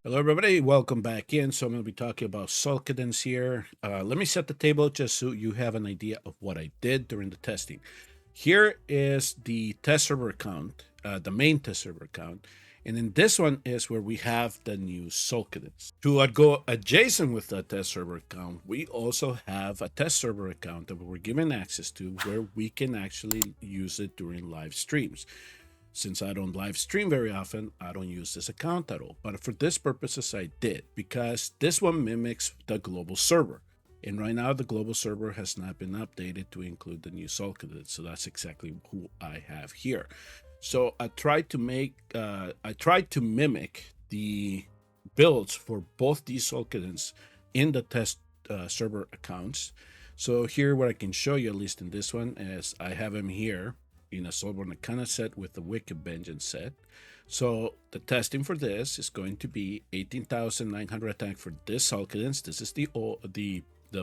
Hello, everybody. Welcome back in. So I'm going to be talking about Solcadens here. Let me set the table just so you have an idea of what I did during the testing. Here is the test server account, the main test server account. And in this one is where we have the new Solcadens. To go adjacent with the test server account, we also have a test server account that we're given access to where we can actually use it during live streams. Since I don't live stream very often, I don't use this account at all. But for this purposes, I did because this one mimics the global server. And right now, the global server has not been updated to include the new Solcadens. So that's exactly who I have here. So I tried to mimic the builds for both these Solcadens in the test server accounts. So here, what I can show you, at least in this one, is I have him here in a Soulborn Arcana set with the Wicked Vengeance set. So the testing for this is going to be 18,900 attack for this Solcadens. This is the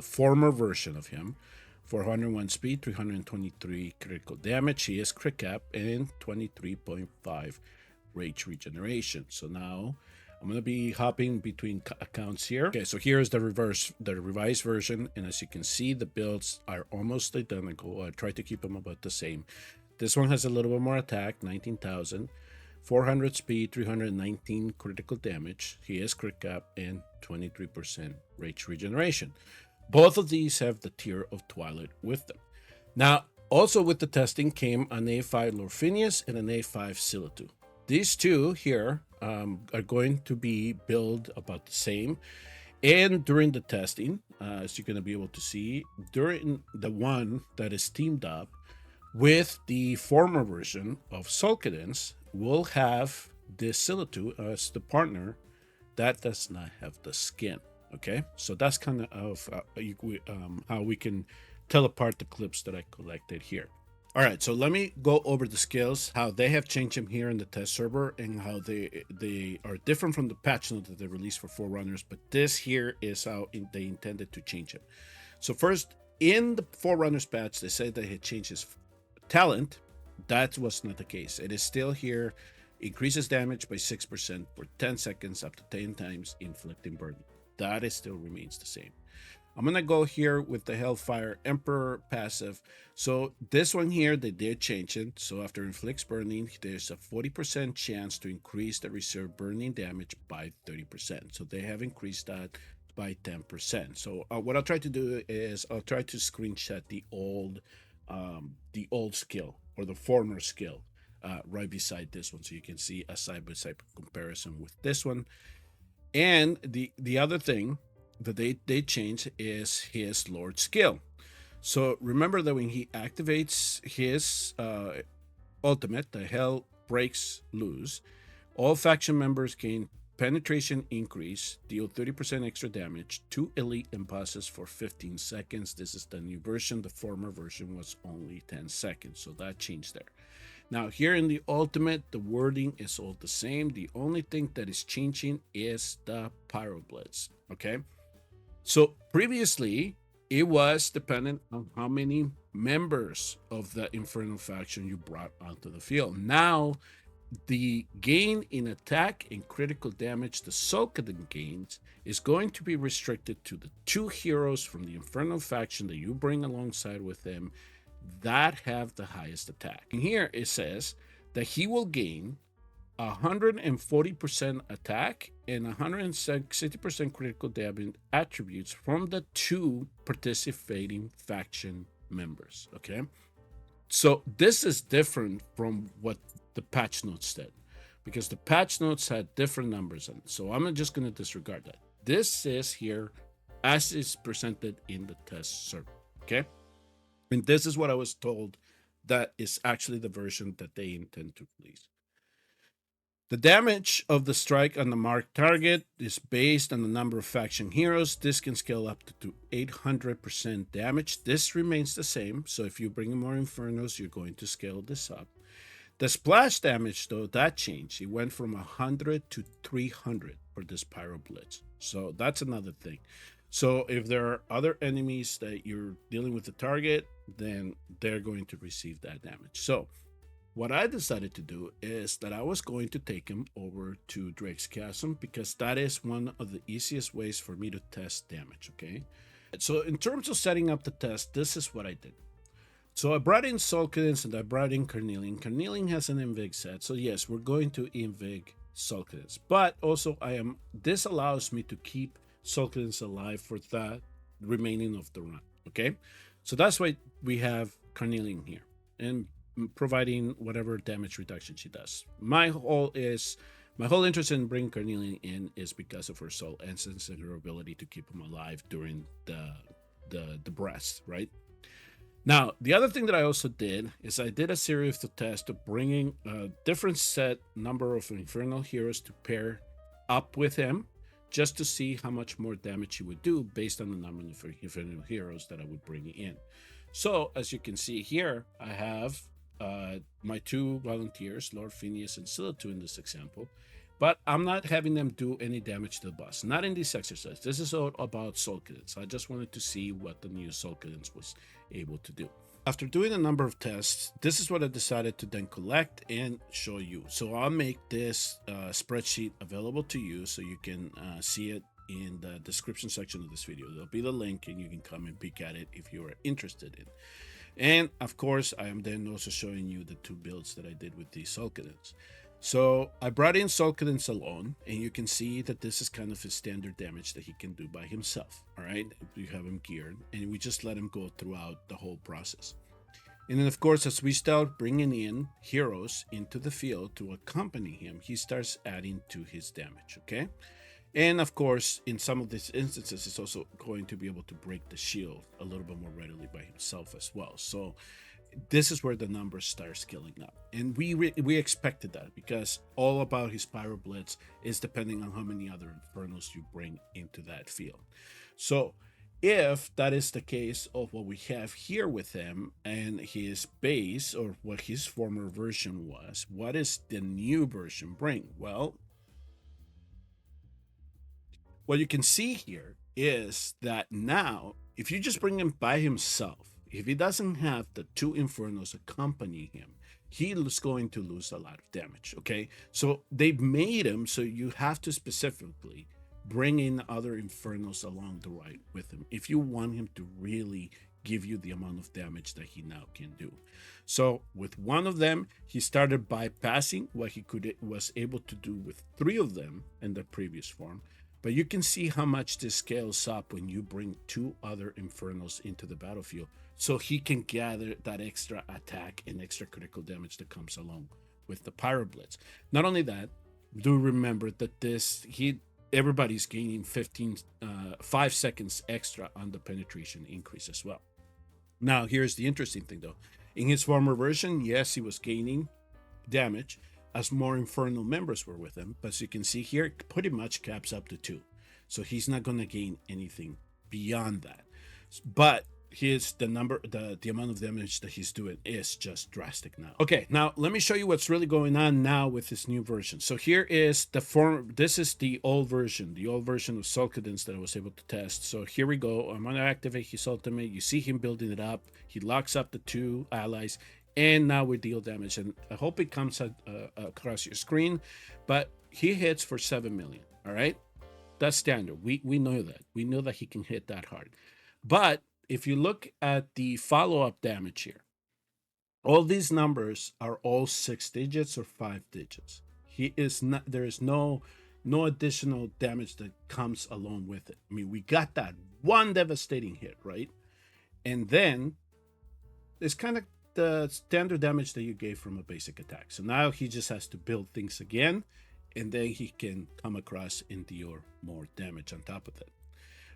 former version of him. 401 speed, 323 critical damage. He is crit cap and 23.5 rage regeneration. So now I'm going to be hopping between accounts here. Okay, so here's the revised version. And as you can see, the builds are almost identical. I try to keep them about the same. This one has a little bit more attack, 19,000, 400 speed, 319 critical damage. He is crit cap and 23% rage regeneration. Both of these have the Tear of Twilight with them. Now, also with the testing came an A5 Lorphinius and an A5 Silitu. These two here are going to be built about the same. And during the testing, as you're going to be able to see, during the one that is teamed up, with the former version of Solcadens, we'll have this Silitu as the partner that does not have the skin. Okay, so that's kind of how we can tell apart the clips that I collected here. All right, so let me go over the skills, how they have changed them here in the test server, and how they are different from the patch note that they released for Forerunners. But this here is how they intended to change them. So first, in the Forerunners patch, they said they had changed his talent. That was not the case. It is still here. Increases damage by 6% for 10 seconds up to 10 times, inflicting burden. That is still remains the same. I'm gonna go here with the Hellfire Emperor passive. So this one here, they did change it. So after inflicts burning, there's a 40% chance to increase the reserve burning damage by 30%. So they have increased that by 10%. So what I'll try to do is I'll try to screenshot the old skill or the former skill right beside this one, so you can see a side-by-side comparison with this one. And the other thing that they changed is his Lord skill. So remember that when he activates his ultimate, the Hell Breaks Loose, all faction members gain penetration increase, deal 30% extra damage to elite and bosses for 15 seconds. This is the new version. The former version was only 10 seconds, so that changed there. Now, here in the ultimate, the wording is all the same. The only thing that is changing is the Pyro Blitz. Okay, so previously it was dependent on how many members of the Infernal faction you brought onto the field. Now, the gain in attack and critical damage the Solcaden gains is going to be restricted to the two heroes from the Infernal faction that you bring alongside with them that have the highest attack. And here it says that he will gain 140% attack and 160% critical damage attributes from the two participating faction members. Okay, so this is different from what the patch notes said, because the patch notes had different numbers in it. So I'm just going to disregard that. This is here as is presented in the test server. Okay, and this is what I was told that is actually the version that they intend to release. The damage of the strike on the marked target is based on the number of faction heroes. This can scale up to 800% damage. This remains the same. So if you bring in more Infernos, you're going to scale this up. The splash damage, though, that changed. It went from 100 to 300 for this Pyro Blitz. So that's another thing. So if there are other enemies that you're dealing with the target, then they're going to receive that damage. So What I decided to do is that I was going to take him over to Drake's Chasm because that is one of the easiest ways for me to test damage, okay? So in terms of setting up the test, this is what I did. So I brought in Solcadens and I brought in Carnelian. Carnelian has an invig set, so yes, we're going to invig Solcadens. But also this allows me to keep Solcadens alive for the remaining of the run, okay? So that's why we have Carnelian here and providing whatever damage reduction she does. My whole interest in bringing Carnelian in is because of her soul essence and her ability to keep him alive during the breath, right? Now, the other thing that I also did is I did a series of tests of bringing a different set number of infernal heroes to pair up with him, just to see how much more damage he would do based on the number of infernal heroes that I would bring in. So, as you can see here, I have my two volunteers, Lord Phineas and Silitu in this example, but I'm not having them do any damage to the boss. Not in this exercise. This is all about Solcadens. I just wanted to see what the new Solcadens was able to do. After doing a number of tests, this is what I decided to then collect and show you. So I'll make this spreadsheet available to you so you can see it in the description section of this video. There'll be the link and you can come and peek at it if you are interested in. And of course, I am then also showing you the two builds that I did with these Solcadens. So I brought in Solcadens alone, and you can see that this is kind of his standard damage that he can do by himself. All right, we have him geared, and we just let him go throughout the whole process. And then, of course, as we start bringing in heroes into the field to accompany him, he starts adding to his damage. Okay. And of course, in some of these instances, it's also going to be able to break the shield a little bit more readily by himself as well. So this is where the numbers start scaling up, and we expected that because all about his pyro blitz is depending on how many other infernals you bring into that field. So if that is the case of what we have here with him and his base, or what his former version was, what is the new version bring? Well, what you can see here is that now if you just bring him by himself, if he doesn't have the two infernals accompanying him, he is going to lose a lot of damage. Okay, so they've made him so you have to specifically bring in other infernals along the right with him if you want him to really give you the amount of damage that he now can do. So with one of them, he started bypassing what he was able to do with three of them in the previous form. But you can see how much this scales up when you bring two other infernals into the battlefield, so he can gather that extra attack and extra critical damage that comes along with the Pyro Blitz. Not only that, do remember that everybody's gaining 5 seconds extra on the penetration increase as well. Now, here's the interesting thing though. In his former version, yes, he was gaining damage as more infernal members were with him, but as you can see here, it pretty much caps up to 2. So he's not going to gain anything beyond that. But the amount of damage that he's doing is just drastic now. Okay, now let me show you what's really going on now with this new version. So here is this is the old version of Solcadens that I was able to test. So here we go. I'm going to activate his ultimate. You see him building it up. He locks up the 2 allies, and now we deal damage. And I hope it comes across your screen, but he hits for 7 million. All right, that's standard. We know that. We know that he can hit that hard. But if you look at the follow-up damage here, all these numbers are all 6 digits or 5 digits. There is no additional damage that comes along with it. I mean, we got that one devastating hit, right? And then it's kind of the standard damage that you gave from a basic attack. So now he just has to build things again, and then he can come across and deal more damage on top of it.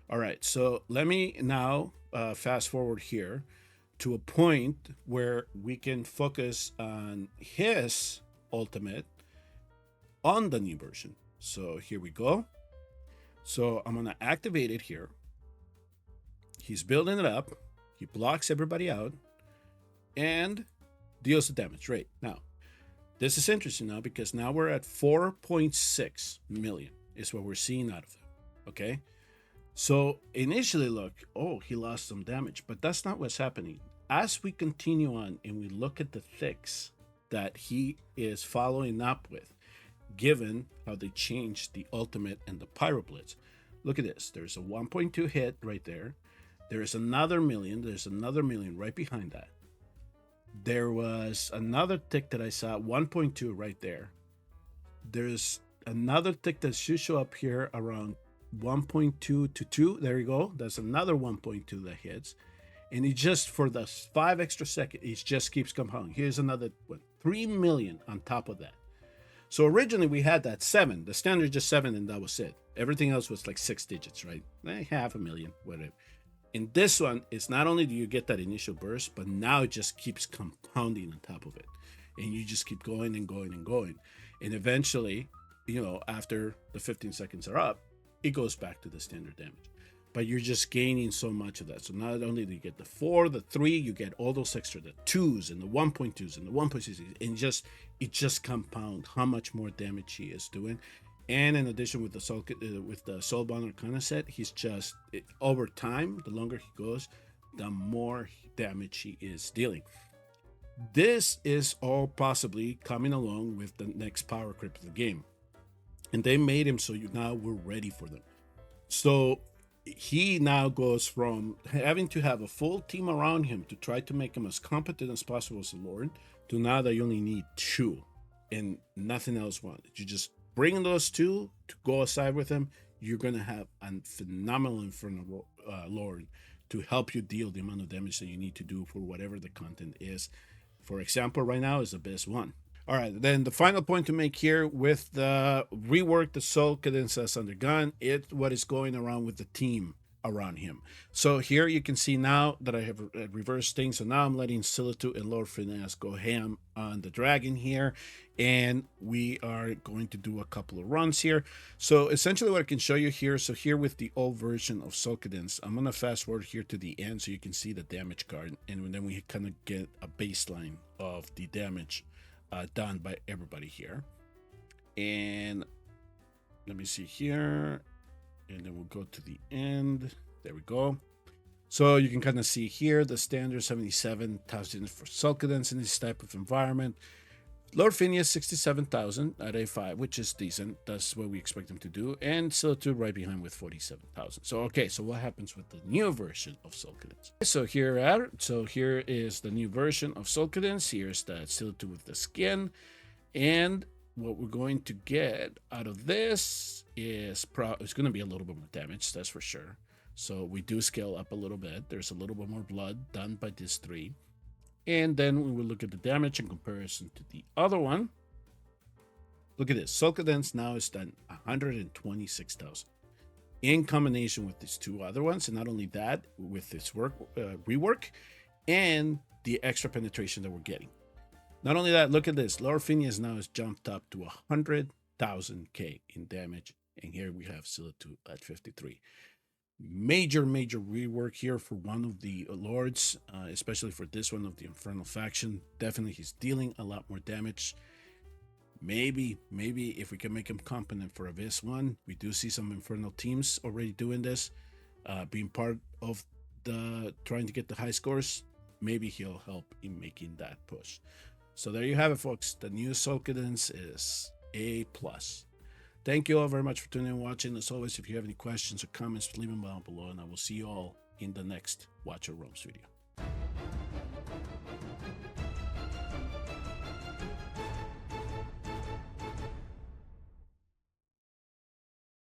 All right, so let me now fast forward here to a point where we can focus on his ultimate on the new version. So here we go. So I'm gonna activate it here. He's building it up. He blocks everybody out and deals the damage. Right now, this is interesting now because now we're at 4.6 million is what we're seeing out of him. Okay. So initially, look, oh, he lost some damage, but that's not what's happening. As we continue on and we look at the thicks, that he is following up with, given how they changed the ultimate and the pyroblitz. Look at this. There's a 1.2 hit right there. There's another million. There's another million right behind that. There was another tick that I saw, 1.2 right there. There's another tick that should show up here around 1.2 to 2. There you go. That's another 1.2 that hits. And it just, for the 5 extra seconds, it just keeps compounding. Here's another, 3 million on top of that. So originally we had that 7. The standard just 7, and that was it. Everything else was like 6 digits, right? Half a million, whatever. In this one, it's not only do you get that initial burst, but now it just keeps compounding on top of it. And you just keep going and going and going. And eventually, after the 15 seconds are up, it goes back to the standard damage. But you're just gaining so much of that. So not only do you get the 4, the 3, you get all those extra, the 2s and the 1.2s and the 1.6s, and it just compounds how much more damage he is doing. And in addition, with the Soulbound Arcana set, he's just, over time, the longer he goes, the more damage he is dealing. This is all possibly coming along with the next power creep of the game. And they made him so now we're ready for them. So he now goes from having to have a full team around him to try to make him as competent as possible as a Lord, to now that you only need 2 and nothing else wanted. You just bring those 2 to go aside with him. You're going to have a phenomenal Infernal Lord to help you deal the amount of damage that you need to do for whatever the content is. For example, right now is the best one. All right, then the final point to make here with the rework the Solcadens as undergone, it's what is going around with the team around him. So here you can see now that I have reversed things. So now I'm letting Silitude and Lord Finesse go ham on the dragon here. And we are going to do a couple of runs here. So essentially what I can show you here, so here with the old version of Solcadens, I'm going to fast forward here to the end so you can see the damage card. And then we kind of get a baseline of the damage done by everybody here. And let me see here, and then we'll go to the end. There we go. So you can kind of see here the standard 77,000 for Solcadens in this type of environment. Lord Phineas 67,000 at A5, which is decent. That's what we expect them to do. And Silitude right behind with 47,000. So okay, so what happens with the new version of Solcadens? So here is the new version of Solcadens. Here's the Silitude with the skin. And what we're going to get out of this is it's going to be a little bit more damage, that's for sure. So we do scale up a little bit. There's a little bit more blood done by these 3. And then we will look at the damage in comparison to the other one. Look at this. Solcadens now is done 126,000 in combination with these 2 other ones. And not only that, with this rework and the extra penetration that we're getting. Not only that, look at this. Lord Phineas now is jumped up to 100,000 K in damage. And here we have Silitude at 53. Major rework here for one of the lords, especially for this one of the Infernal faction. Definitely he's dealing a lot more damage. Maybe if we can make him competent for Abyss 1, we do see some Infernal teams already doing this, being part of the trying to get the high scores. Maybe he'll help in making that push. So there you have it, folks. The new Solcadens is A+. Thank you all very much for tuning in and watching. As always, if you have any questions or comments, leave them down below, and I will see you all in the next Watch Your Realms video.